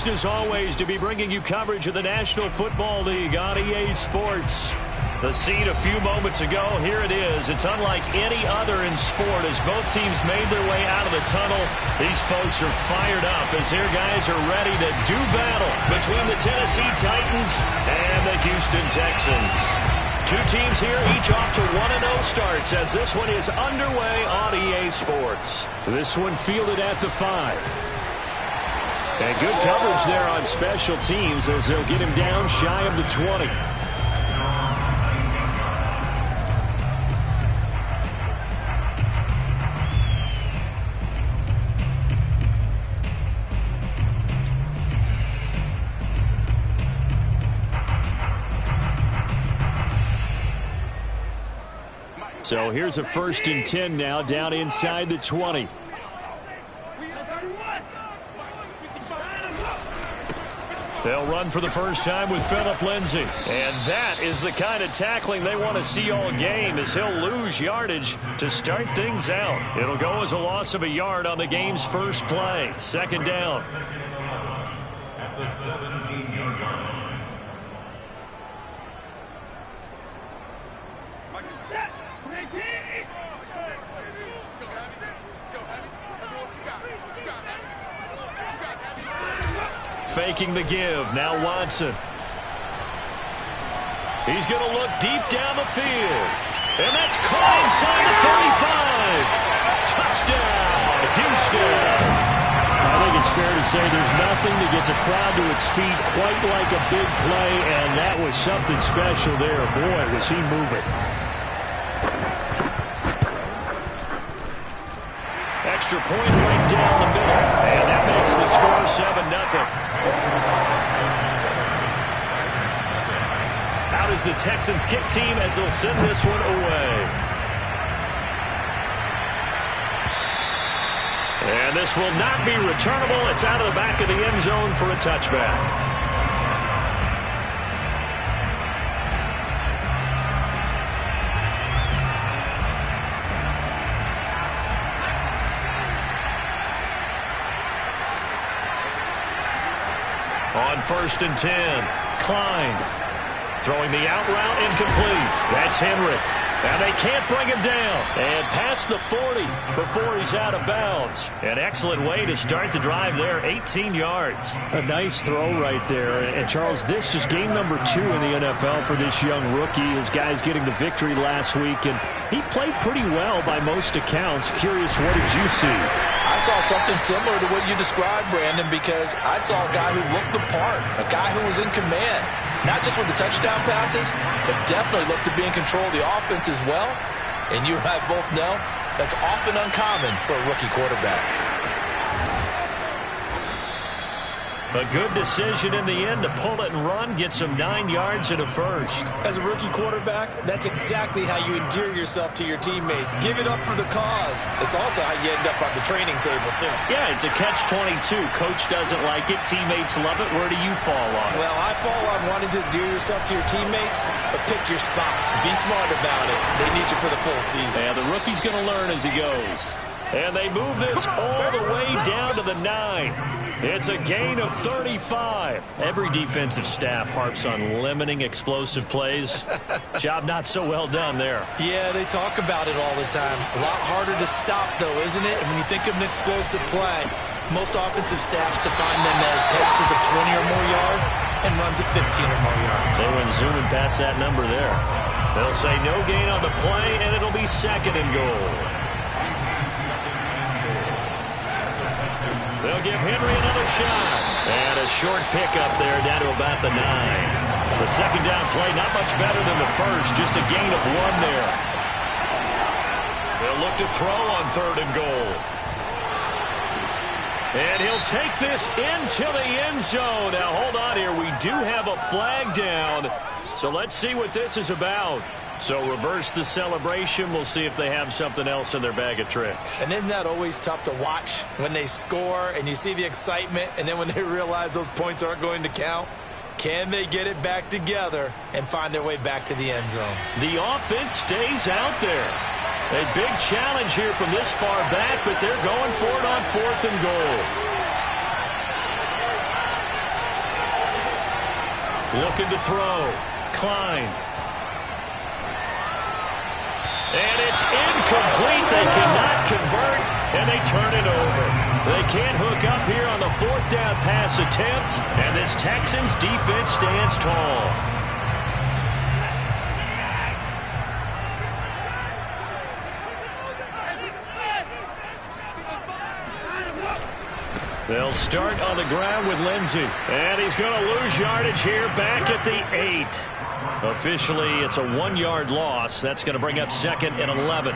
Pleased as always to be bringing you coverage of the National Football League on EA Sports. The scene a few moments ago, here it is. It's unlike any other in sport as both teams made their way out of the tunnel. These folks are fired up as their guys are ready to do battle between the Tennessee Titans and the Houston Texans. Two teams here, each off to 1-0 starts as this one is underway on EA Sports. This one fielded at the 5. And good coverage there on special teams as they'll get him down shy of the 20. So here's a 1st and 10 now down inside the 20. They'll run for the first time with Phillip Lindsay. And that is the kind of tackling they want to see all game as he'll lose yardage to start things out. It'll go as a loss of a yard on the game's first play. 2nd down. At the 17-yard line. Faking the give. Now Watson. He's going to look deep down the field. And that's caught inside the 35. Touchdown, Houston. I think it's fair to say there's nothing that gets a crowd to its feet quite like a big play, and that was something special there. Boy, was he moving. Extra point right down the middle. And that makes the score 7-0. Out is the Texans kick team as they'll send this one away. And this will not be returnable. It's out of the back of the end zone for a touchback. On 1st and 10, Klein throwing the out route incomplete. That's Henry. And they can't bring him down. And past the 40 before he's out of bounds. An excellent way to start the drive there, 18 yards. A nice throw right there. And Charles, this is game number 2 in the NFL for this young rookie. His guys getting the victory last week, and he played pretty well by most accounts. Curious, what did you see? I saw something similar to what you described, Brandon, because I saw a guy who looked the part, a guy who was in command, not just with the touchdown passes, but definitely looked to be in control of the offense as well. And you and I both know that's often uncommon for a rookie quarterback. A good decision in the end to pull it and run, get some 9 yards and a first. As a rookie quarterback, that's exactly how you endear yourself to your teammates. Give it up for the cause. It's also how you end up on the training table, too. Yeah, it's a catch-22. Coach doesn't like it. Teammates love it. Where do you fall on it? Well, I fall on wanting to endear yourself to your teammates, but pick your spots. Be smart about it. They need you for the full season. Yeah, the rookie's going to learn as he goes. And they move this all the way down to the 9. It's a gain of 35. Every defensive staff harps on limiting explosive plays. Job not so well done there. Yeah, they talk about it all the time. A lot harder to stop, though, isn't it? And when you think of an explosive play, most offensive staffs define them as passes of 20 or more yards and runs of 15 or more yards. They went zooming past that number there. They'll say no gain on the play, and it'll be 2nd and goal. They'll give Henry another shot. And a short pickup there down to about the 9. The 2nd down play, not much better than the first, just a gain of 1 there. They'll look to throw on 3rd and goal. And he'll take this into the end zone. Now, hold on here. We do have a flag down. So let's see what this is about. So reverse the celebration. We'll see if they have something else in their bag of tricks. And isn't that always tough to watch when they score and you see the excitement, and then when they realize those points aren't going to count? Can they get it back together and find their way back to the end zone? The offense stays out there. A big challenge here from this far back, but they're going for it on 4th and goal. looking to throw. Klein. And it's incomplete. They cannot convert, and they turn it over. They can't hook up here on the 4th down pass attempt, and this Texans defense stands tall. They'll start on the ground with Lindsey. And he's going to lose yardage here back at the 8. Officially, it's a 1-yard loss. That's going to bring up 2nd and 11.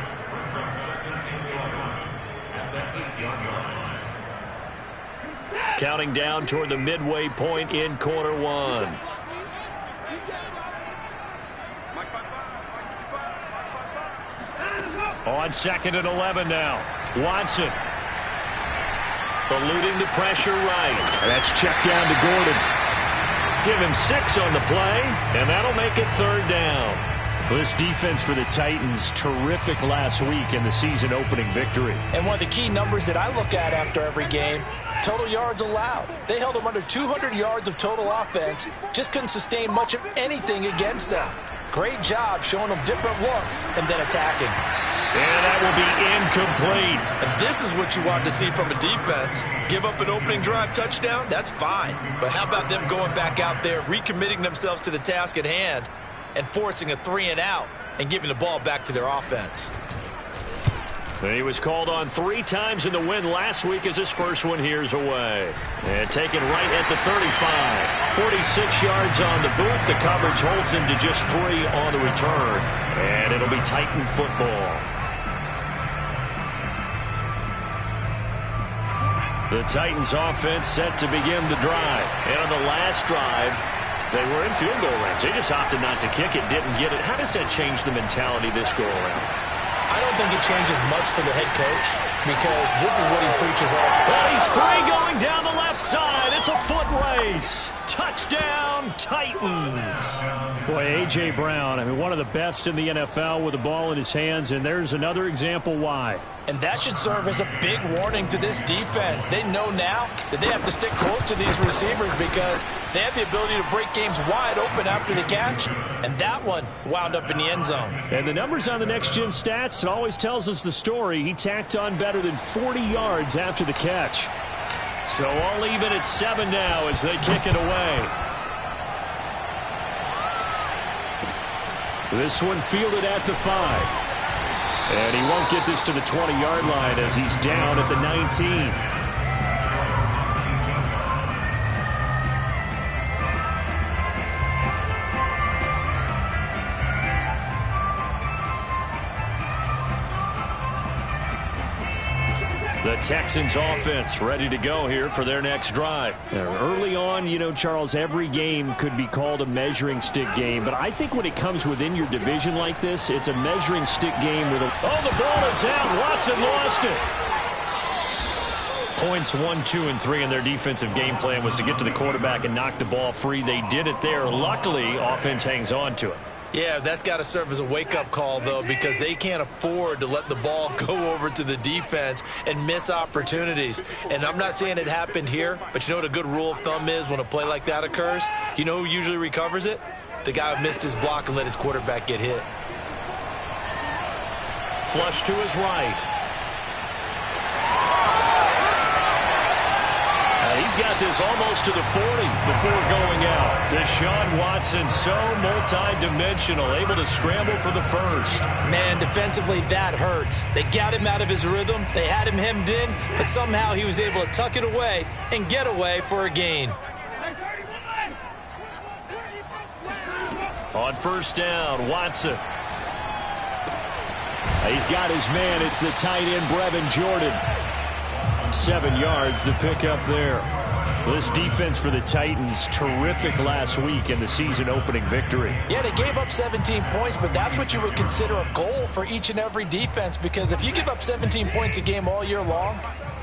Counting down toward the midway point in quarter 1. On 2nd and 11 now. Watson. Eluding the pressure right. That's checked down to Gordon. Give him 6 on the play, and that'll make it 3rd down. This defense for the Titans, terrific last week in the season opening victory. And one of the key numbers that I look at after every game, total yards allowed. They held them under 200 yards of total offense, just couldn't sustain much of anything against them. Great job showing them different looks and then attacking. And that will be incomplete. And this is what you want to see from a defense. Give up an opening drive touchdown, that's fine. But how about them going back out there, recommitting themselves to the task at hand, and forcing a 3-and-out and giving the ball back to their offense. He was called on 3 times in the win last week as his first one here's away. And taken right at the 35. 46 yards on the boot. The coverage holds him to just 3 on the return. And it'll be Titan football. The Titans offense set to begin the drive. And on the last drive, they were in field goal range. They just opted not to kick it, didn't get it. How does that change the mentality this go around? I don't think it changes much for the head coach because this is what he preaches all. Well, he's free going down the left side. It's a foot race. Touchdown, Titans. Boy, A.J. Brown, I mean, one of the best in the NFL with the ball in his hands, and there's another example why. And that should serve as a big warning to this defense. They know now that they have to stick close to these receivers because they have the ability to break games wide open after the catch. And that one wound up in the end zone. And the numbers on the next-gen stats, it always tells us the story. He tacked on better than 40 yards after the catch. So all even at 7 now as they kick it away. This one fielded at the 5. And he won't get this to the 20-yard line as he's down at the 19. The Texans offense ready to go here for their next drive. Early on, you know, Charles, every game could be called a measuring stick game. But I think when it comes within your division like this, it's a measuring stick game with a... Oh, the ball is out. Watson lost it. Points 1, 2, and 3 in their defensive game plan was to get to the quarterback and knock the ball free. They did it there. Luckily, offense hangs on to it. Yeah, that's got to serve as a wake-up call, though, because they can't afford to let the ball go over to the defense and miss opportunities. And I'm not saying it happened here, but you know what a good rule of thumb is when a play like that occurs? You know who usually recovers it? The guy who missed his block and let his quarterback get hit. Flush to his right. He's got this almost to the 40 before going out. Deshaun Watson, so multi-dimensional, able to scramble for the first. Man, defensively, that hurts. They got him out of his rhythm. They had him hemmed in, but somehow he was able to tuck it away and get away for a gain. On first down, Watson. He's got his man. It's the tight end, Brevin Jordan. 7 yards, the pickup there. This defense for the Titans, terrific last week in the season opening victory. Yeah, they gave up 17 points, but that's what you would consider a goal for each and every defense, because if you give up 17 points a game all year long,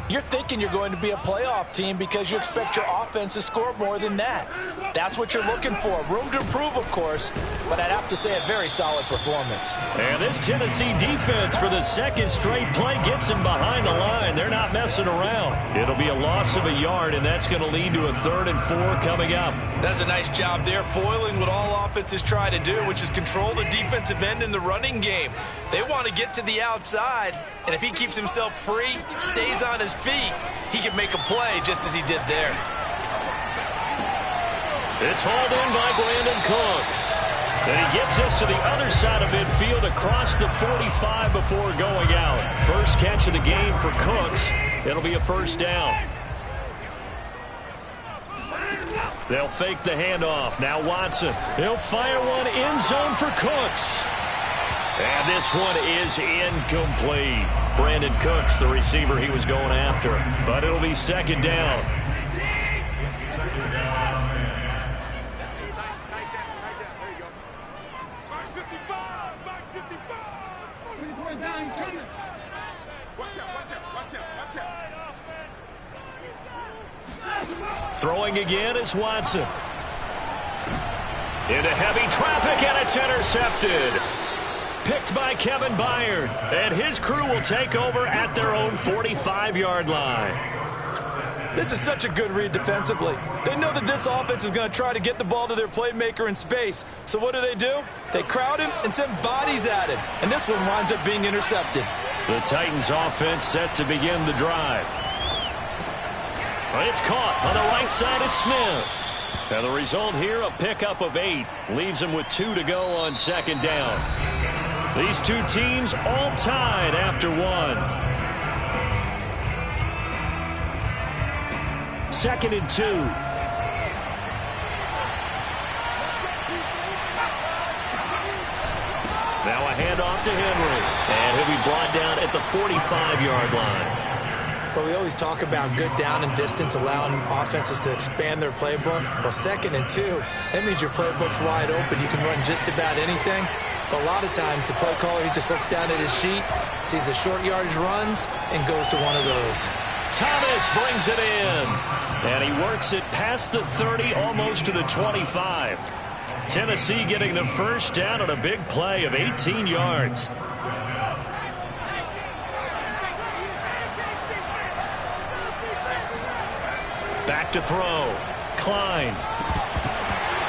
you're thinking you're going to be a playoff team because you expect your offense to score more than that. That's what you're looking for. Room to improve, of course, but I'd have to say a very solid performance. And this Tennessee defense for the second straight play gets him behind the line. They're not messing around. It'll be a loss of a yard, and that's going to lead to a 3rd and 4 coming up. That's a nice job there, foiling what all offenses try to do, which is control the defensive end in the running game. They want to get to the outside, and if he keeps himself free, stays on his feet, he can make a play just as he did there. It's hauled in by Brandon Cooks. And he gets us to the other side of midfield across the 45 before going out. First catch of the game for Cooks. It'll be a 1st down. They'll fake the handoff. Now Watson. He'll fire one end zone for Cooks. And this one is incomplete. Brandon Cooks, the receiver he was going after. But it'll be 2nd down. Throwing again is Watson. Into heavy traffic, and it's intercepted. Picked by Kevin Byard. And his crew will take over at their own 45-yard line. This is such a good read defensively. They know that this offense is going to try to get the ball to their playmaker in space. So what do? They crowd him and send bodies at him. And this one winds up being intercepted. The Titans offense set to begin the drive. But it's caught on the right side at Smith. And the result here, a pickup of 8. Leaves them with 2 to go on 2nd down. These two teams all tied after 1. 2nd and 2. Now a handoff to Henry. And he'll be brought down at the 45-yard line. But we always talk about good down and distance, allowing offenses to expand their playbook. Well, 2nd and 2, that means your playbook's wide open. You can run just about anything. But a lot of times, the play caller, he just looks down at his sheet, sees the short yardage runs, and goes to one of those. Thomas brings it in. And he works it past the 30, almost to the 25. Tennessee getting the 1st down on a big play of 18 yards. Back to throw. Klein.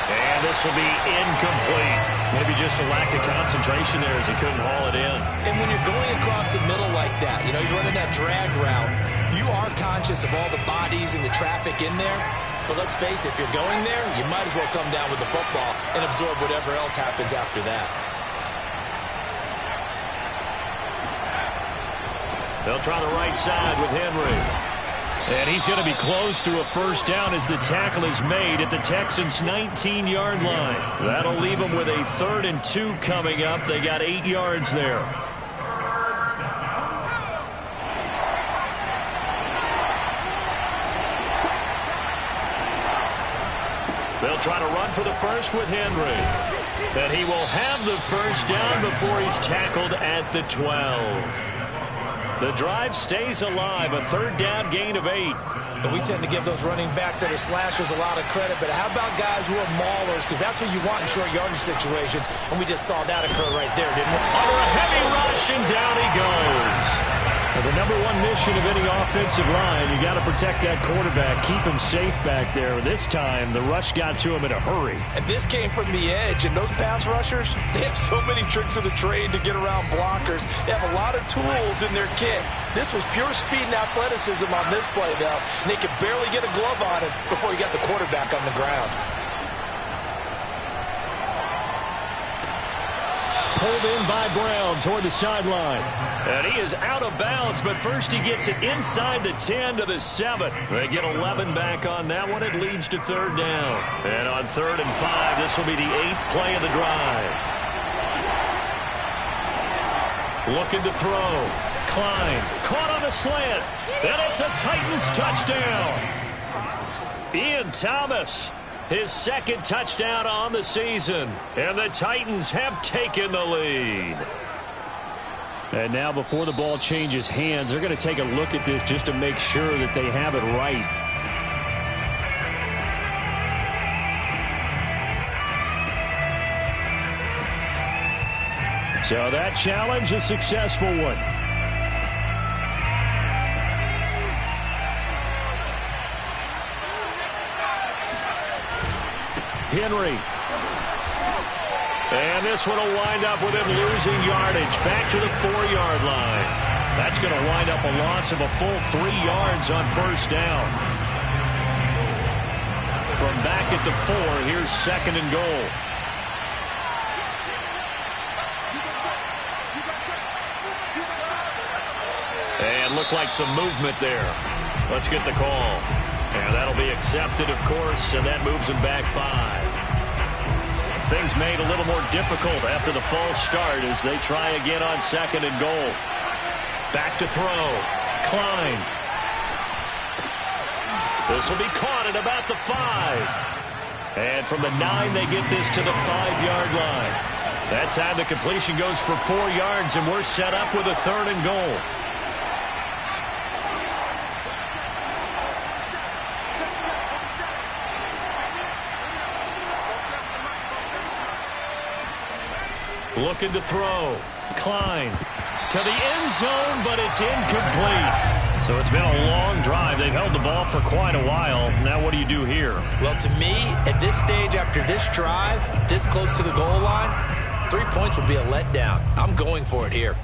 And this will be incomplete. Maybe just a lack of concentration there as he couldn't haul it in. And when you're going across the middle like that, he's running that drag route, you are conscious of all the bodies and the traffic in there. But let's face it, if you're going there, you might as well come down with the football and absorb whatever else happens after that. They'll try the right side with Henry. And he's going to be close to a 1st down as the tackle is made at the Texans' 19-yard line. That'll leave them with a 3rd and 2 coming up. They got 8 yards there. They'll try to run for the 1st with Henry. And he will have the 1st down before he's tackled at the 12. The drive stays alive, a 3rd down gain of 8. And we tend to give those running backs that are slashers a lot of credit, but how about guys who are maulers? Because that's who you want in short yardage situations, and we just saw that occur right there, didn't we? Under a heavy rush, and down he goes. Well, the number 1 mission of any offensive line, you got to protect that quarterback, keep him safe back there. This time, the rush got to him in a hurry. And this came from the edge, and those pass rushers, they have so many tricks of the trade to get around blockers. They have a lot of tools in their kit. This was pure speed and athleticism on this play, though, and they could barely get a glove on it before he got the quarterback on the ground. Pulled in by Brown toward the sideline. And he is out of bounds, but first he gets it inside the 10 to the 7. They get 11 back on that one. It leads to 3rd down. And on 3rd and 5, this will be the 8th play of the drive. Looking to throw. Klein caught on a slant. And it's a Titans touchdown. Ian Thomas. His 2nd touchdown on the season. And the Titans have taken the lead. And now before the ball changes hands, they're going to take a look at this just to make sure that they have it right. So that challenge, a successful one. Henry. And this one will wind up with him losing yardage back to the 4-yard line. That's going to wind up a loss of a full 3 yards on first down. From back at the 4, here's 2nd and goal. And looked like some movement there. Let's get the call. And that'll be accepted, of course, and that moves him back 5. Things made a little more difficult after the false start as they try again on 2nd and goal. Back to throw. Klein. This will be caught at about the 5. And from the 9, they get this to the 5-yard line. That time the completion goes for 4 yards, and we're set up with a 3rd and goal. Looking to throw. Klein to the end zone, but it's incomplete. So it's been a long drive. They've held the ball for quite a while. Now what do you do here? Well, to me, at this stage after this drive, this close to the goal line, 3 points would be a letdown. I'm going for it here.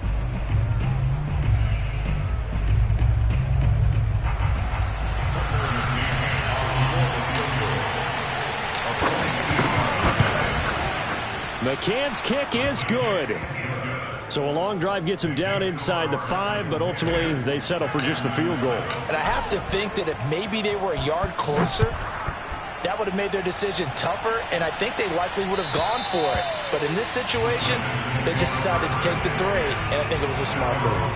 McCann's kick is good. So a long drive gets him down inside the 5, but ultimately they settle for just the field goal. And I have to think that if maybe they were a yard closer, that would have made their decision tougher, and I think they likely would have gone for it. But in this situation, they just decided to take the 3, and I think it was a smart move.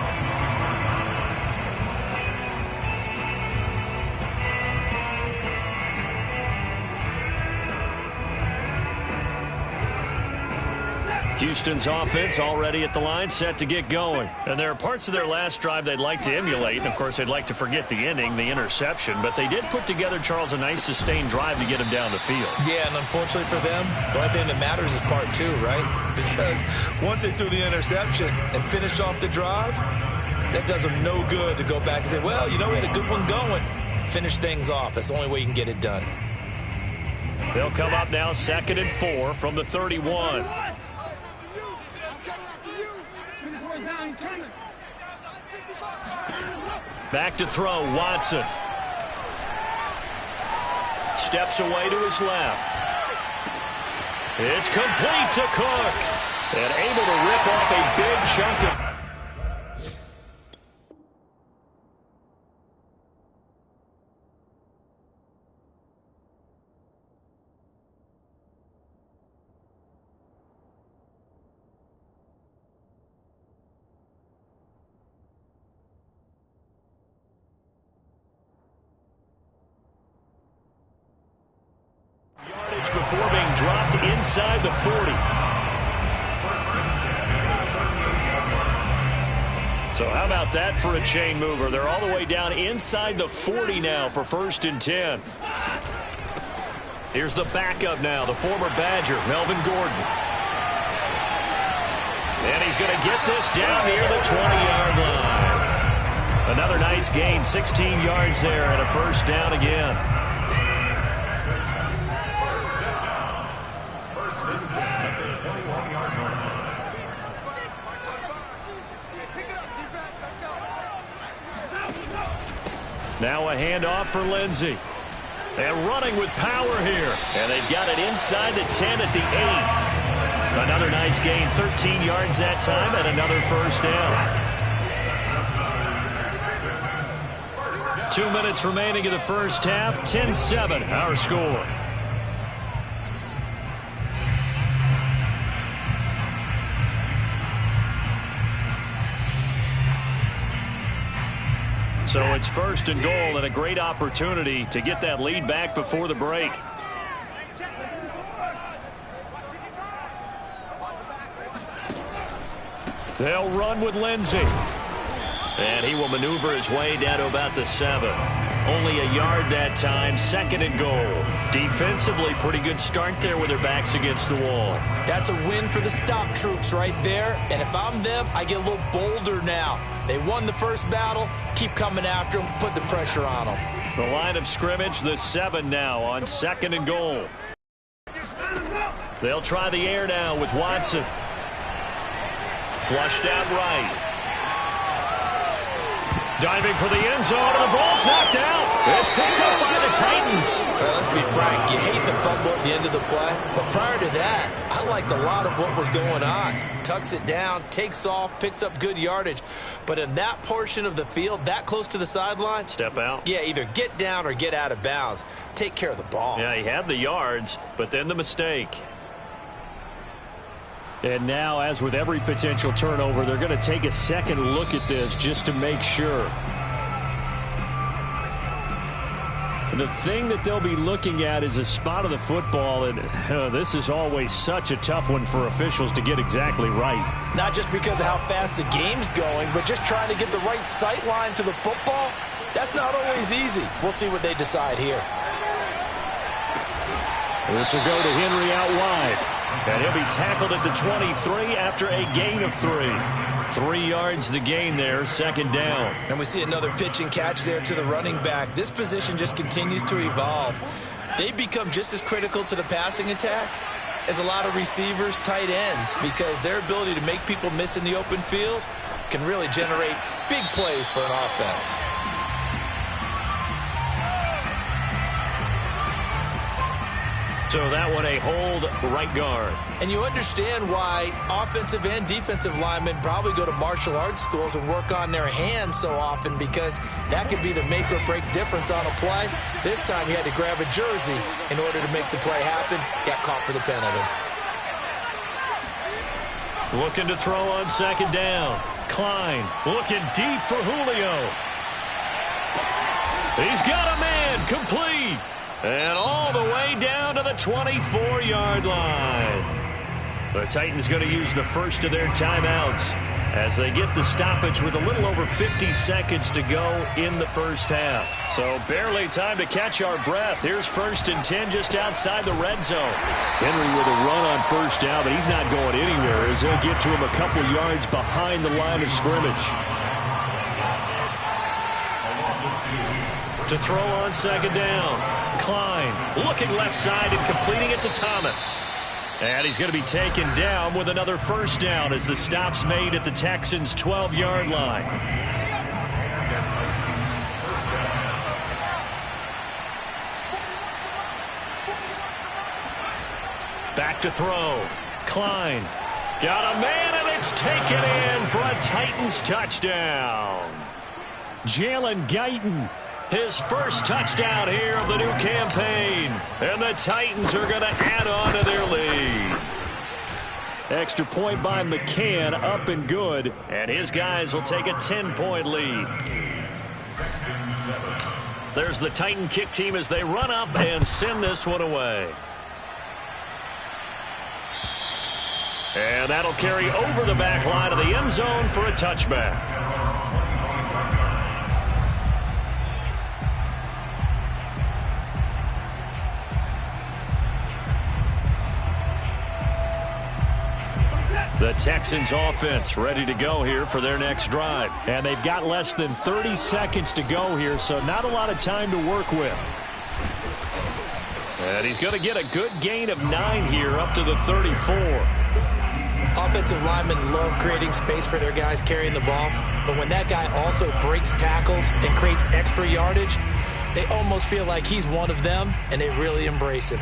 Houston's offense already at the line, set to get going. And there are parts of their last drive they'd like to emulate. And, of course, they'd like to forget the inning, the interception. But they did put together, Charles, a nice sustained drive to get him down the field. Yeah, and unfortunately for them, the only thing that matters is part 2, right? Because once they threw the interception and finished off the drive, that does them no good to go back and say, well, you know, we had a good one going. Finish things off. That's the only way you can get it done. They'll come up now 2nd and 4 from the 31. Back to throw, Watson. Steps away to his left. It's complete to Cook. And able to rip off a big chunk of... before being dropped inside the 40. So how about that for a chain mover? They're all the way down inside the 40 now for 1st and 10. Here's the backup now, the former Badger, Melvin Gordon. And he's going to get this down near the 20-yard line. Another nice gain, 16 yards there and a 1st down again. Now a handoff for Lindsey. And running with power here. And they've got it inside the 10 at the 8. Another nice gain, 13 yards that time, and another 1st down. 2 minutes remaining in the first half, 10-7, our score. So it's 1st and goal and a great opportunity to get that lead back before the break. They'll run with Lindsey. And he will maneuver his way down to about the 7. Only a yard that time, 2nd and goal. Defensively, pretty good start there with their backs against the wall. That's a win for the stop troops right there. And if I'm them, I get a little bolder now. They won the first battle. Keep coming after them. Put the pressure on them. The line of scrimmage, the 7 now on 2nd and goal. They'll try the air now with Watson. Flushed out right. Diving for the end zone, and the ball's knocked out. It's picked up by the Titans. Well, let's be frank. You hate the fumble at the end of the play. But prior to that, I liked a lot of what was going on. Tucks it down, takes off, picks up good yardage. But in that portion of the field, that close to the sideline. Step out. Yeah, either get down or get out of bounds. Take care of the ball. Yeah, he had the yards, but then the mistake. And now, as with every potential turnover, they're going to take a second look at this just to make sure. The thing that they'll be looking at is a spot of the football, and this is always such a tough one for officials to get exactly right. Not just because of how fast the game's going, but just trying to get the right sight line to the football. That's not always easy. We'll see what they decide here. This will go to Henry out wide. And he'll be tackled at the 23 after a gain of 3. 3 yards the gain there, 2nd down. And we see another pitch and catch there to the running back. This position just continues to evolve. They become just as critical to the passing attack as a lot of receivers, tight ends, because their ability to make people miss in the open field can really generate big plays for an offense. So that one a hold right guard. And you understand why offensive and defensive linemen probably go to martial arts schools and work on their hands so often, because that could be the make or break difference on a play. This time he had to grab a jersey in order to make the play happen. Got caught for the penalty. Looking to throw on 2nd down. Klein looking deep for Julio. He's got a man, complete. And all the way down to the 24-yard line. The Titans going to use the first of their timeouts as they get the stoppage with a little over 50 seconds to go in the first half. So barely time to catch our breath. Here's 1st and 10 just outside the red zone. Henry with a run on 1st down, but he's not going anywhere as they'll get to him a couple yards behind the line of scrimmage. To throw on 2nd down. Klein looking left side and completing it to Thomas. And he's going to be taken down with another 1st down as the stop's made at the Texans' 12-yard line. Back to throw. Klein got a man, and it's taken in for a Titans touchdown. Jalen Guyton. His first touchdown here of the new campaign. And the Titans are going to add on to their lead. Extra point by McCann, up and good. And his guys will take a 10-point lead. There's the Titan kick team as they run up and send this one away. And that'll carry over the back line of the end zone for a touchback. The Texans offense ready to go here for their next drive. And they've got less than 30 seconds to go here, so not a lot of time to work with. And he's going to get a good gain of 9 here up to the 34. Offensive linemen love creating space for their guys carrying the ball, but when that guy also breaks tackles and creates extra yardage, they almost feel like he's one of them, and they really embrace him.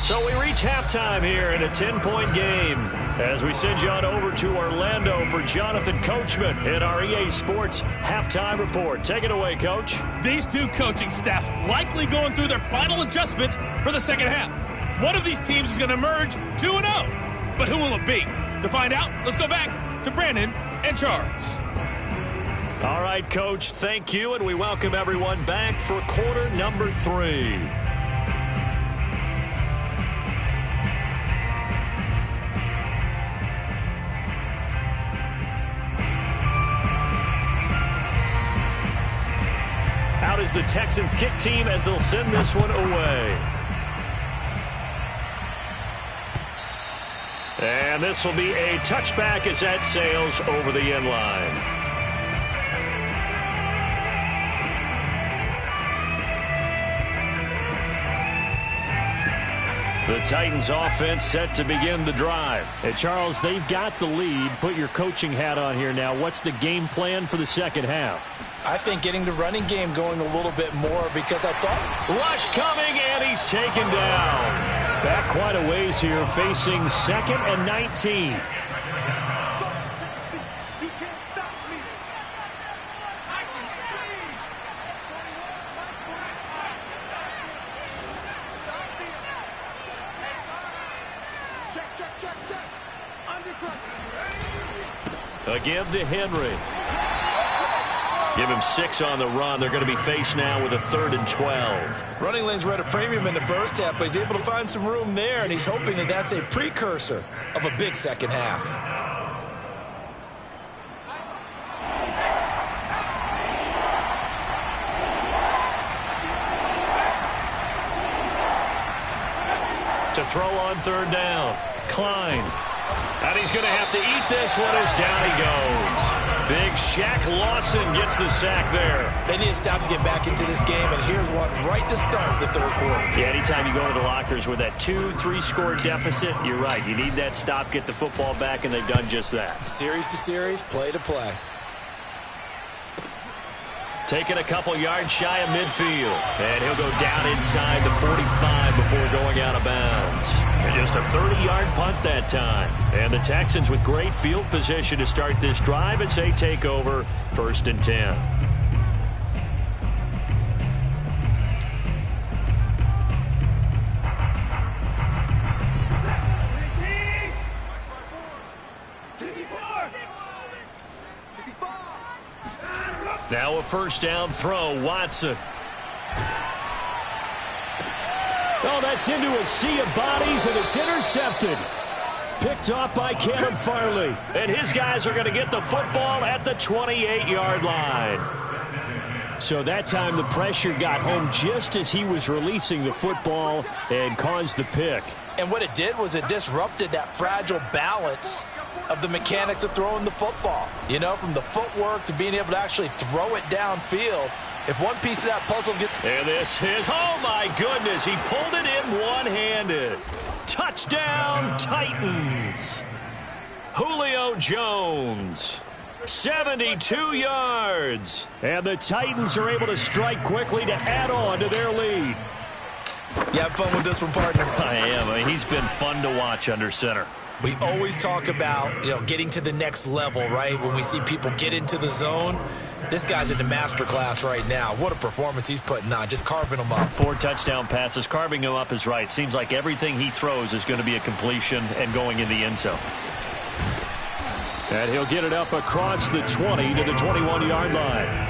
So we reach halftime here in a 10-point game as we send you on over to Orlando for Jonathan Coachman in our EA Sports Halftime Report. Take it away, Coach. These two coaching staffs likely going through their final adjustments for the second half. One of these teams is going to emerge 2-0. But who will it be? To find out, let's go back to Brandon and Charles. All right, Coach, thank you, and we welcome everyone back for quarter number 3. is the Texans kick team as they'll send this one away. And this will be a touchback as that sails over the end line. The Titans offense set to begin the drive. Hey, Charles, they've got the lead. Put your coaching hat on here now. What's the game plan for the second half? I think getting the running game going a little bit more because I thought... Rush coming, and he's taken down. Back quite a ways here, facing 2nd and 19. A give to Henry. Give him 6 on the run. They're going to be faced now with a 3rd and 12. Running lanes were at a premium in the first half, but he's able to find some room there, and he's hoping that that's a precursor of a big second half. To throw on 3rd down. Klein. And he's going to have to eat this one as down he goes. Big Shaq Lawson gets the sack there. They need to stop to get back into this game, and here's one right to start the 3rd quarter. Yeah, anytime you go to the lockers with that 2-3 score deficit, you're right. You need that stop, get the football back, and they've done just that. Series to series, play to play. Taking a couple yards shy of midfield. And he'll go down inside the 45 before going out of bounds. And just a 30-yard punt that time. And the Texans with great field position to start this drive as they take over 1st and 10. Now a 1st down throw, Watson. Oh, that's into a sea of bodies, and it's intercepted. Picked off by Cannon Farley. And his guys are going to get the football at the 28-yard line. So that time the pressure got home just as he was releasing the football and caused the pick. And what it did was it disrupted that fragile balance of the mechanics of throwing the football. You know, from the footwork to being able to actually throw it downfield. If one piece of that puzzle gets... And this is, oh my goodness, he pulled it in one-handed. Touchdown, Titans. Julio Jones, 72 yards. And the Titans are able to strike quickly to add on to their lead. You have fun with this one, partner? I am. I mean, he's been fun to watch under center. We always talk about, getting to the next level, right? When we see people get into the zone, this guy's in the master class right now. What a performance he's putting on, just carving them up. 4 touchdown passes. Carving him up is right. Seems like everything he throws is going to be a completion and going in the end zone. And he'll get it up across the 20 to the 21-yard line.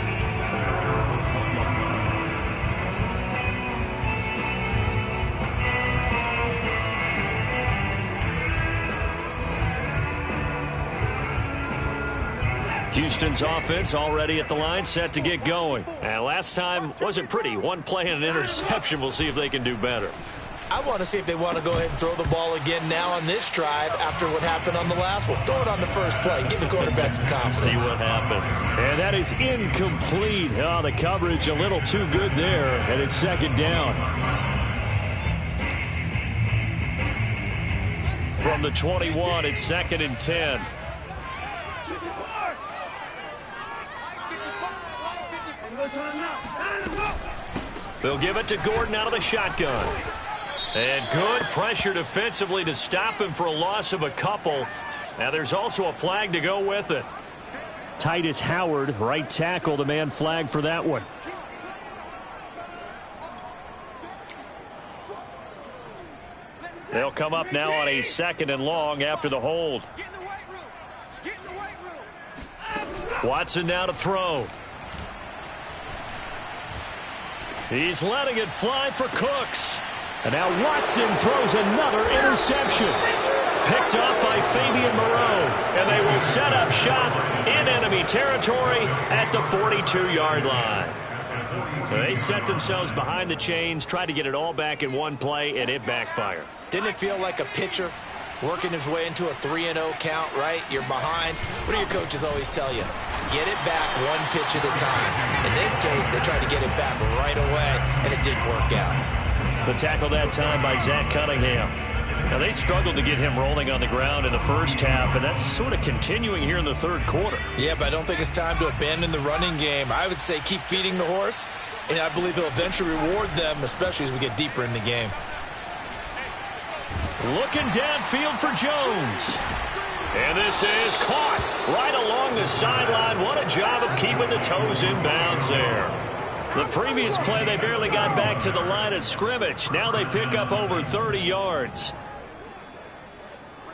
Houston's offense already at the line, set to get going. And last time wasn't pretty. One play and an interception. We'll see if they can do better. I want to see if they want to go ahead and throw the ball again now on this drive after what happened on the last one. Throw it on the first play. Give the quarterback some confidence. See what happens. And that is incomplete. Oh, the coverage a little too good there, and it's 2nd down. From the 21, it's 2nd and 10. They'll give it to Gordon out of the shotgun. And good pressure defensively to stop him for a loss of a couple. Now there's also a flag to go with it. Titus Howard, right tackle, the man flag for that one. They'll come up now on a 2nd and long after the hold. Watson now to throw. He's letting it fly for Cooks. And now Watson throws another interception. Picked off by Fabian Moreau. And they will set up shop in enemy territory at the 42-yard line. So they set themselves behind the chains, tried to get it all back in one play, and it backfired. Didn't it feel like a pitcher working his way into a 3-0 count, right? You're behind. What do your coaches always tell you? Get it back one pitch at a time. In this case, they tried to get it back right away, and it didn't work out. The tackle that time by Zach Cunningham. Now, they struggled to get him rolling on the ground in the first half, and that's sort of continuing here in the third quarter. Yeah, but I don't think it's time to abandon the running game. I would say keep feeding the horse, and I believe he'll eventually reward them, especially as we get deeper in the game. Looking downfield for Jones. And this is caught right along the sideline. What a job of keeping the toes in bounds there. The previous play, they barely got back to the line of scrimmage. Now they pick up over 30 yards.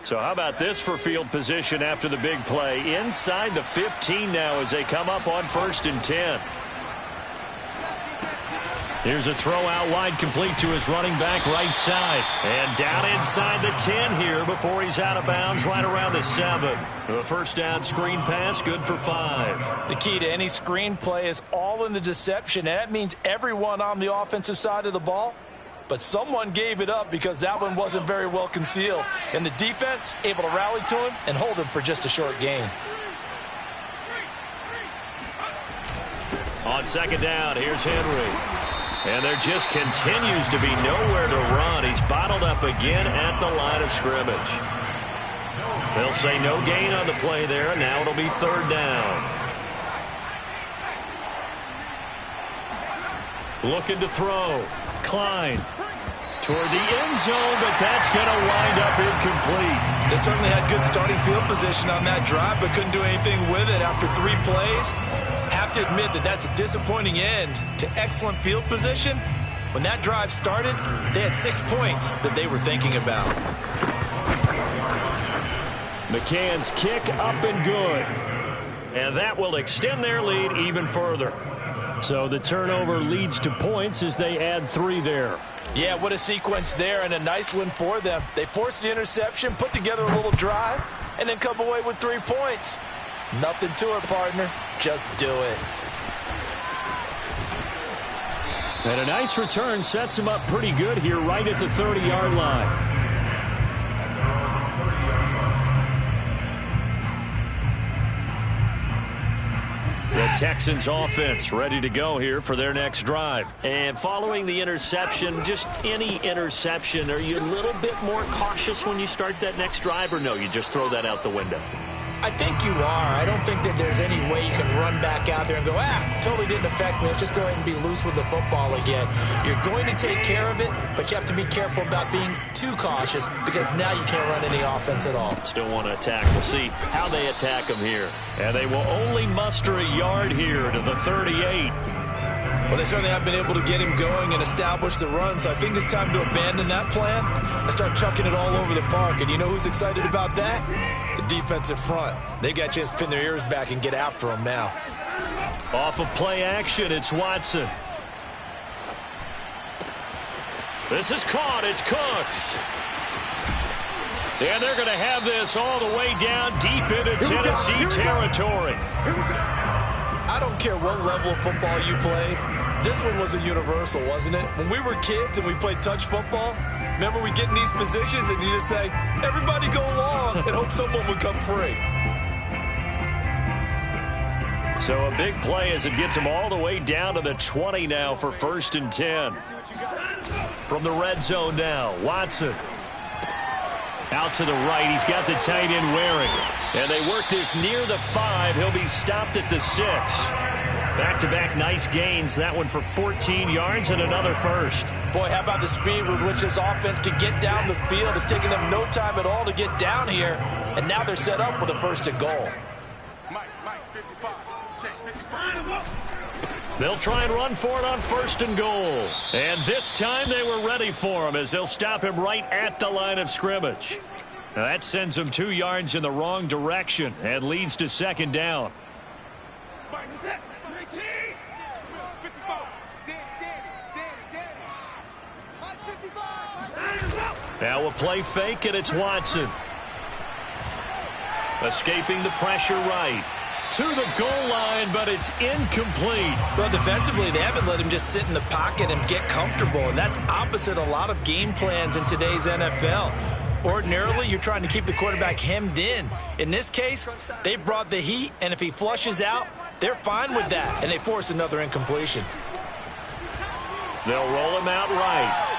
So how about this for field position after the big play? Inside the 15 now as they come up on 1st and 10. Here's a throw out wide, complete to his running back right side. And down inside the 10 here before he's out of bounds right around the 7. The first down screen pass, good for 5. The key to any screen play is all in the deception, and that means everyone on the offensive side of the ball. But someone gave it up because that one wasn't very well concealed. And the defense able to rally to him and hold him for just a short gain. On second down, here's Henry. And there just continues to be nowhere to run. He's bottled up again at the line of scrimmage. They'll say no gain on the play there. Now it'll be 3rd down. Looking to throw. Klein toward the end zone, but that's going to wind up incomplete. They certainly had good starting field position on that drive, but couldn't do anything with it after 3 plays. Have to admit that that's a disappointing end to excellent field position. When that drive started, they had 6 points that they were thinking about. McCann's kick up and good. And that will extend their lead even further. So the turnover leads to points as they add 3 there. Yeah, what a sequence there, and a nice win for them. They forced the interception, put together a little drive, and then come away with 3 points. Nothing to it, partner. Just do it. And a nice return sets him up pretty good here right at the 30-yard line. The Texans offense ready to go here for their next drive. And following the interception, just any interception, are you a little bit more cautious when you start that next drive, or no, you just throw that out the window? I think you are. I don't think that there's any way you can run back out there and go, totally didn't affect me. Let's just go ahead and be loose with the football again. You're going to take care of it, but you have to be careful about being too cautious because now you can't run any offense at all. Still want to attack. We'll see how they attack them here. And they will only muster a yard here to the 38. Well, they certainly have been able to get him going and establish the run, so I think it's time to abandon that plan and start chucking it all over the park. And you know who's excited about that? The defensive front. They got a chance to pin their ears back and get after him now. Off of play action, it's Watson. This is caught. It's Cooks. And they're going to have this all the way down deep into Tennessee territory. I don't care what level of football you played. This one was a universal, wasn't it? When we were kids and we played touch football, remember we get in these positions and you just say, everybody go along and hope someone would come free. So a big play as it gets them all the way down to the 20 now for 1st and 10. From the red zone now, Watson. Out to the right, he's got the tight end wearing. And they work this near the 5. He'll be stopped at the 6. Back-to-back nice gains. That one for 14 yards and another first. Boy, how about the speed with which this offense can get down the field? It's taken them no time at all to get down here. And now they're set up with a 1st and goal. They'll try and run for it on 1st and goal. And this time they were ready for him as they'll stop him right at the line of scrimmage. Now that sends him 2 yards in the wrong direction and leads to 2nd down. Now a play fake, and it's Watson. Escaping the pressure right. to the goal line, but it's incomplete. Well, defensively, they haven't let him just sit in the pocket and get comfortable, and that's opposite a lot of game plans in today's NFL. Ordinarily, you're trying to keep the quarterback hemmed in. In this case, they brought the heat, and if he flushes out, they're fine with that, and they force another incompletion. They'll roll him out right.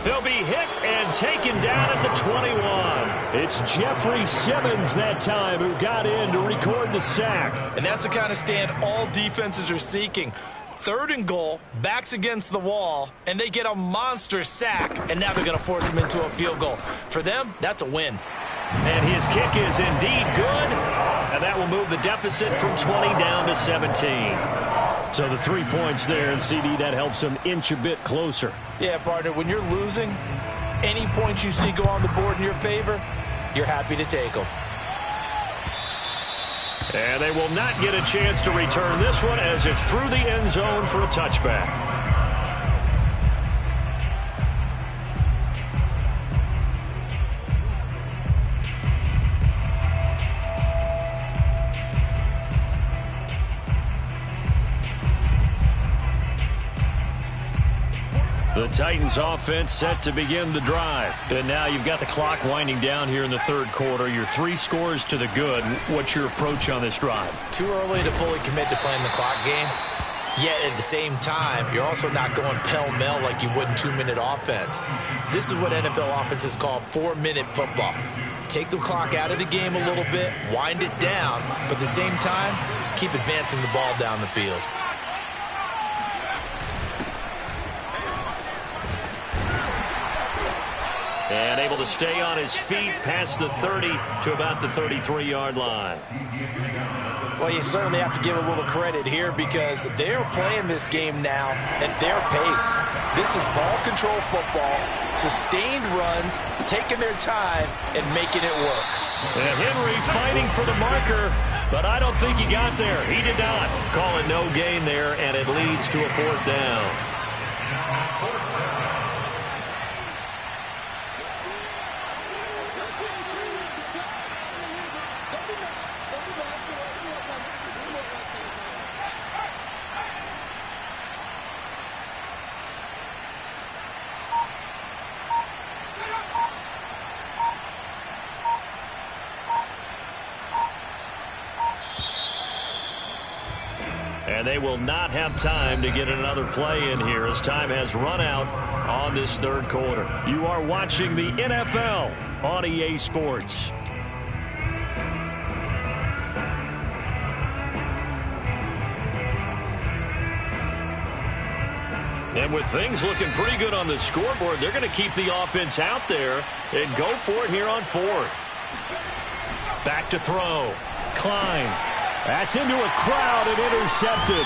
He'll be hit and taken down at the 21. It's Jeffrey Simmons that time who got in to record the sack. And that's the kind of stand all defenses are seeking. 3rd and goal, backs against the wall, and they get a monster sack, and now they're going to force him into a field goal. For them, that's a win. And his kick is indeed good, and that will move the deficit from 20 down to 17. So the 3 points there, and CD, that helps them inch a bit closer. Yeah, partner, when you're losing, any points you see go on the board in your favor, you're happy to take them. And they will not get a chance to return this one as it's through the end zone for a touchback. The Titans offense set to begin the drive. And now you've got the clock winding down here in the 3rd quarter. You're 3 scores to the good. What's your approach on this drive? Too early to fully commit to playing the clock game. Yet at the same time, you're also not going pell-mell like you would in 2-minute offense. This is what NFL offenses call 4-minute football. Take the clock out of the game a little bit, wind it down, but at the same time, keep advancing the ball down the field. And able to stay on his feet past the 30 to about the 33-yard line. Well, you certainly have to give a little credit here because they're playing this game now at their pace. This is ball control football, sustained runs, taking their time, and making it work. And Henry fighting for the marker, but I don't think he got there. He did not. Call it no gain there, and it leads to a 4th down. And they will not have time to get another play in here as time has run out on this 3rd quarter. You are watching the NFL on EA Sports. And with things looking pretty good on the scoreboard, they're going to keep the offense out there and go for it here on 4th. Back to throw. Klein. That's into a crowd and intercepted.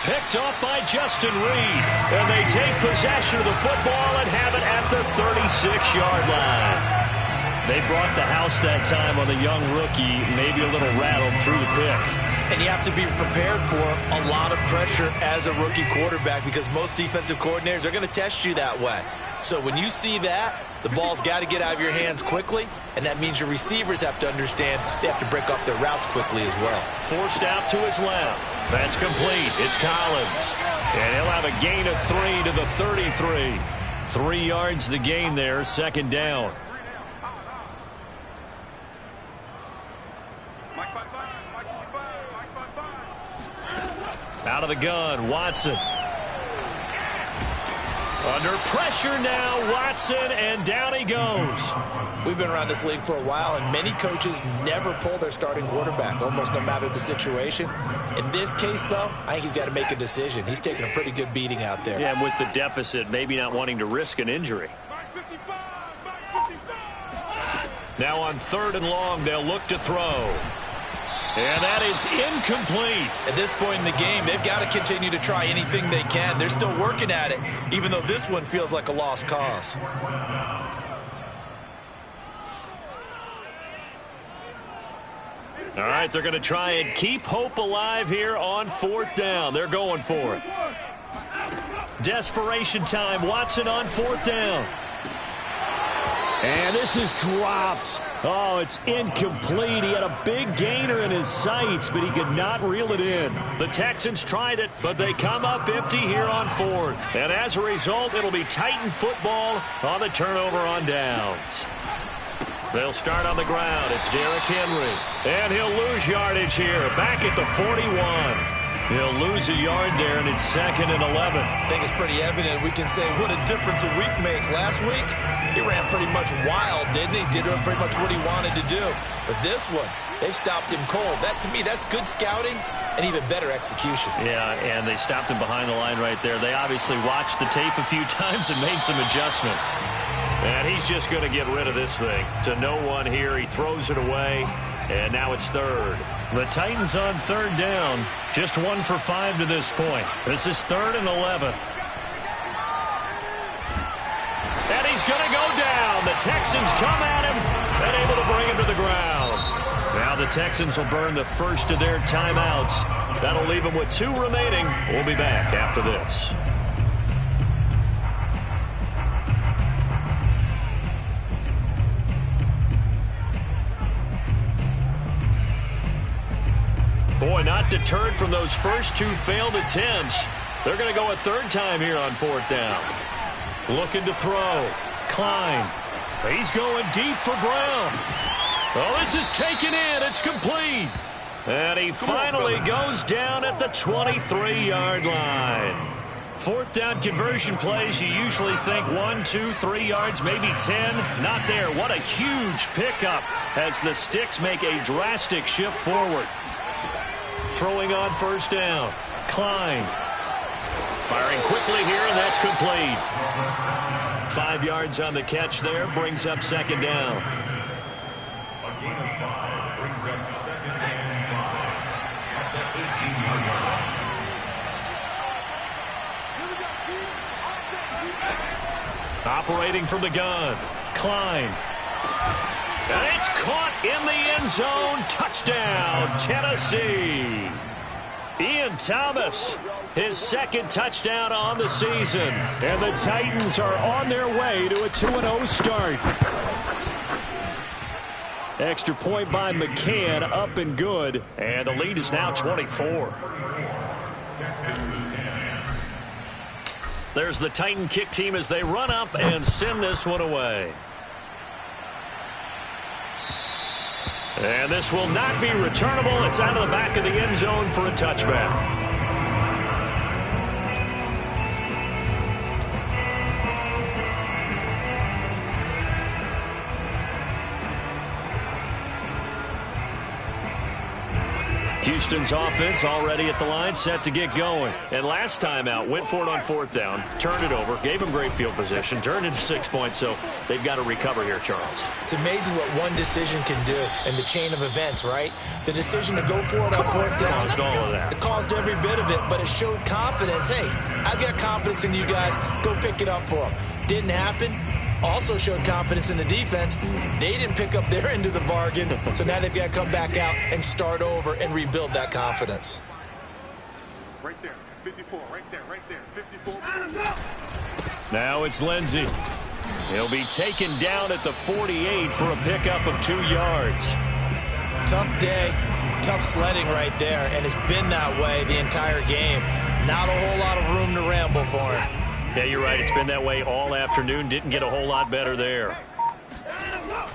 Picked off by Justin Reed. And they take possession of the football and have it at the 36-yard line. They brought the house that time on the young rookie, maybe a little rattled through the pick. And you have to be prepared for a lot of pressure as a rookie quarterback because most defensive coordinators are going to test you that way. So when you see that, the ball's got to get out of your hands quickly, and that means your receivers have to understand they have to break off their routes quickly as well. Forced out to his left. That's complete. It's Collins. And he'll have a gain of 3 to the 33. 3 yards the gain there, 2nd down. Out of the gun, Watson. Under pressure now, Watson, and down he goes. We've been around this league for a while, and many coaches never pull their starting quarterback, almost no matter the situation. In this case, though, I think he's got to make a decision. He's taking a pretty good beating out there. Yeah, and with the deficit, maybe not wanting to risk an injury. Now on 3rd and long, they'll look to throw. And that is incomplete. At this point in the game, they've got to continue to try anything they can. They're still working at it, even though this one feels like a lost cause. All right, they're going to try and keep hope alive here on 4th down. They're going for it. Desperation time. Watson on 4th down. And this is dropped. Oh, it's incomplete. He had a big gainer in his sights, but he could not reel it in. The Texans tried it, but they come up empty here on 4th. And as a result, it'll be Titan football on the turnover on downs. They'll start on the ground. It's Derrick Henry. And he'll lose yardage here. Back at the 41. He'll lose a yard there, and it's 2nd and 11. I think it's pretty evident. We can say what a difference a week makes. Last week, he ran pretty much wild, didn't he? Did pretty much what he wanted to do. But this one, they stopped him cold. That, to me, that's good scouting and even better execution. Yeah, and they stopped him behind the line right there. They obviously watched the tape a few times and made some adjustments. And he's just going to get rid of this thing. To no one here. He throws it away. And now it's 3rd. The Titans on 3rd down. Just 1 for 5 to this point. This is 3rd and 11. And he's going to go down. The Texans come at him and able to bring him to the ground. Now the Texans will burn the first of their timeouts. That'll leave them with 2 remaining. We'll be back after this. Boy, not deterred from those first 2 failed attempts. They're going to go a 3rd time here on 4th down. Looking to throw. Klein. He's going deep for Brown. Oh, this is taken in. It's complete. And he finally goes down at the 23-yard line. 4th down conversion plays, you usually think 1, 2, 3 yards, maybe 10. Not there. What a huge pickup as the Sticks make a drastic shift forward. Throwing on 1st down. Klein. Firing quickly here, and that's complete. 5 yards on the catch there. Brings up 2nd down. A gain of 5 brings up 2nd and 5 at the 18-yard line. Operating from the gun. Klein. And it's caught in the end zone. Touchdown, Tennessee. Ian Thomas, his 2nd touchdown on the season. And the Titans are on their way to a 2-0 start. Extra point by McCann, up and good. And the lead is now 24. There's the Titan kick team as they run up and send this one away. And this will not be returnable. It's out of the back of the end zone for a touchback. Houston's offense already at the line, set to get going. And last time out, went for it on 4th down, turned it over, gave them great field position, turned into 6 points, so they've got to recover here, Charles. It's amazing what one decision can do in the chain of events, right? The decision to go for it on 4th down. Caused all of that. It caused every bit of it, but it showed confidence. Hey, I've got confidence in you guys. Go pick it up for them. Didn't happen. Also showed confidence in the defense. They didn't pick up their end of the bargain, so now they've got to come back out and start over and rebuild that confidence. Right there, 54, right there, 54. Now it's Lindsey. He'll be taken down at the 48 for a pickup of 2 yards. Tough day, tough sledding right there, and it's been that way the entire game. Not a whole lot of room to ramble for him. Yeah, you're right. It's been that way all afternoon. Didn't get a whole lot better there.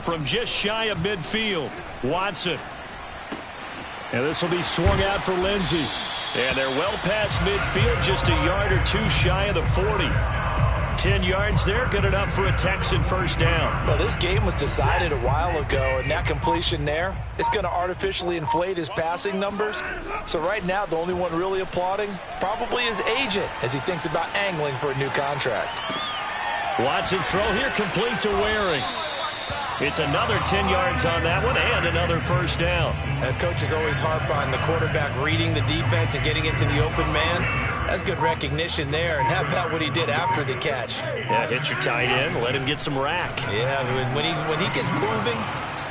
From just shy of midfield, Watson. And this will be swung out for Lindsey. And they're well past midfield, just a yard or 2 shy of the 40. 10 yards there, good enough for a Texan 1st down. Well, this game was decided a while ago, and that completion there, it's going to artificially inflate his passing numbers. So right now, the only one really applauding probably his agent as he thinks about angling for a new contract. Watson's throw here complete to Waring. It's another 10 yards on that one and another 1st down. Coaches always harp on the quarterback reading the defense and getting into the open man. That's good recognition there. And how about what he did after the catch? Yeah, hit your tight end, let him get some rack. Yeah, when he gets moving,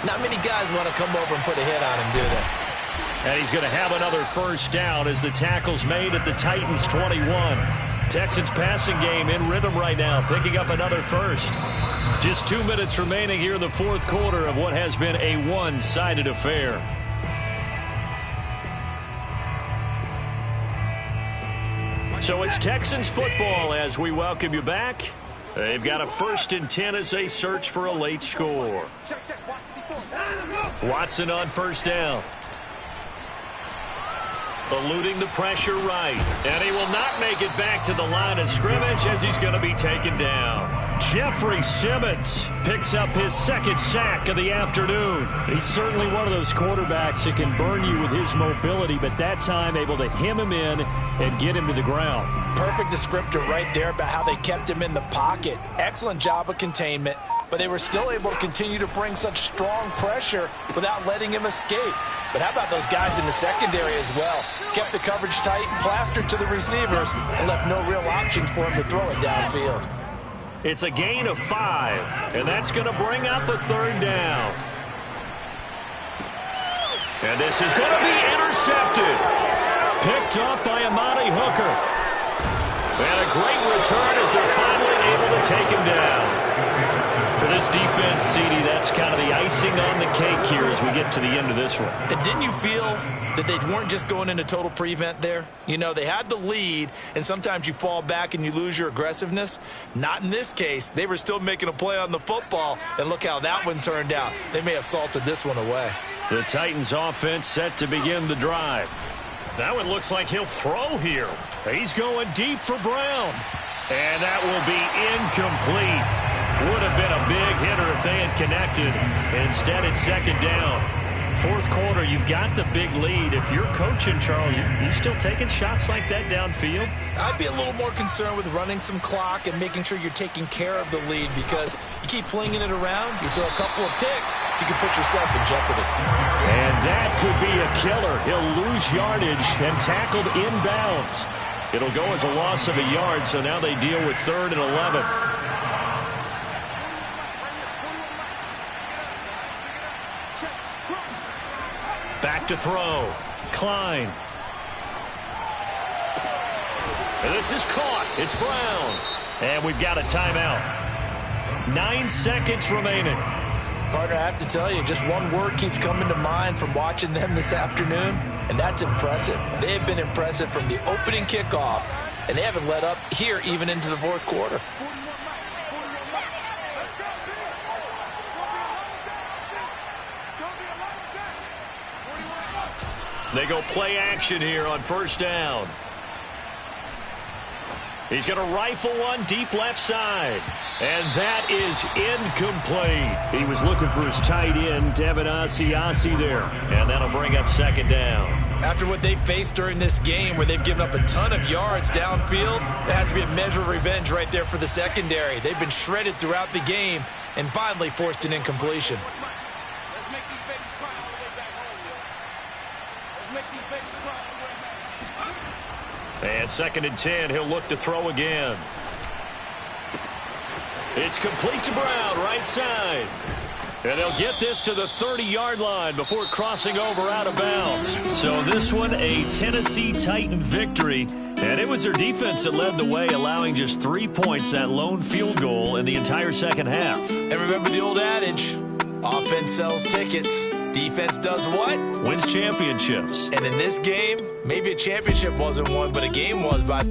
not many guys want to come over and put a hit on him, do they? And he's going to have another 1st down as the tackle's made at the Titans' 21. Texans passing game in rhythm right now, picking up another first. Just 2 minutes remaining here in the fourth quarter of what has been a one-sided affair. So it's Texans football as we welcome you back. They've got a 1st and 10 as they search for a late score. Watson on first down. Eluding the pressure right. And he will not make it back to the line of scrimmage as he's going to be taken down. Jeffrey Simmons picks up his 2nd sack of the afternoon. He's certainly one of those quarterbacks that can burn you with his mobility, but that time able to hem him in and get him to the ground. Perfect descriptor right there about how they kept him in the pocket. Excellent job of containment, but they were still able to continue to bring such strong pressure without letting him escape. But how about those guys in the secondary as well? Kept the coverage tight, plastered to the receivers, and left no real options for him to throw it downfield. It's a gain of 5, and that's going to bring up a 3rd down. And this is going to be intercepted. Picked up by Amani Hooker. And a great return as they're finally able to take him down. For this defense, CD, that's kind of the icing on the cake here as we get to the end of this one. And didn't you feel that they weren't just going into total prevent there? You know, they had the lead, and sometimes you fall back and you lose your aggressiveness. Not in this case. They were still making a play on the football, and look how that one turned out. They may have salted this one away. The Titans offense set to begin the drive. That one looks like he'll throw here. He's going deep for Brown. And that will be incomplete. Would have been a big hitter if they had connected. Instead, it's 2nd down. Fourth quarter, you've got the big lead. If you're coaching, Charles, you still taking shots like that downfield? I'd be a little more concerned with running some clock and making sure you're taking care of the lead, because you keep flinging it around, you throw a couple of picks, you can put yourself in jeopardy. And that could be a killer. He'll lose yardage and tackled inbounds. It'll go as a loss of a yard, so now they deal with 3rd and 11. Back to throw. Klein. And this is caught. It's Brown. And we've got a timeout. 9 seconds remaining. Partner, I have to tell you, just one word keeps coming to mind from watching them this afternoon, and that's impressive. They have been impressive from the opening kickoff, and they haven't let up here even into the fourth quarter. They go play action here on first down. He's going to rifle one deep left side. And that is incomplete. He was looking for his tight end, Devin Asiasi there. And that'll bring up 2nd down. After what they've faced during this game, where they've given up a ton of yards downfield, that has to be a measure of revenge right there for the secondary. They've been shredded throughout the game and finally forced an incompletion. And 2nd and 10, he'll look to throw again. It's complete to Brown, right side. And they'll get this to the 30-yard line before crossing over out of bounds. So this one, a Tennessee Titan victory. And it was their defense that led the way, allowing just 3 points, that lone field goal in the entire second half. And remember the old adage, offense sells tickets. Defense does what? Wins championships. And in this game, maybe a championship wasn't won, but a game was by...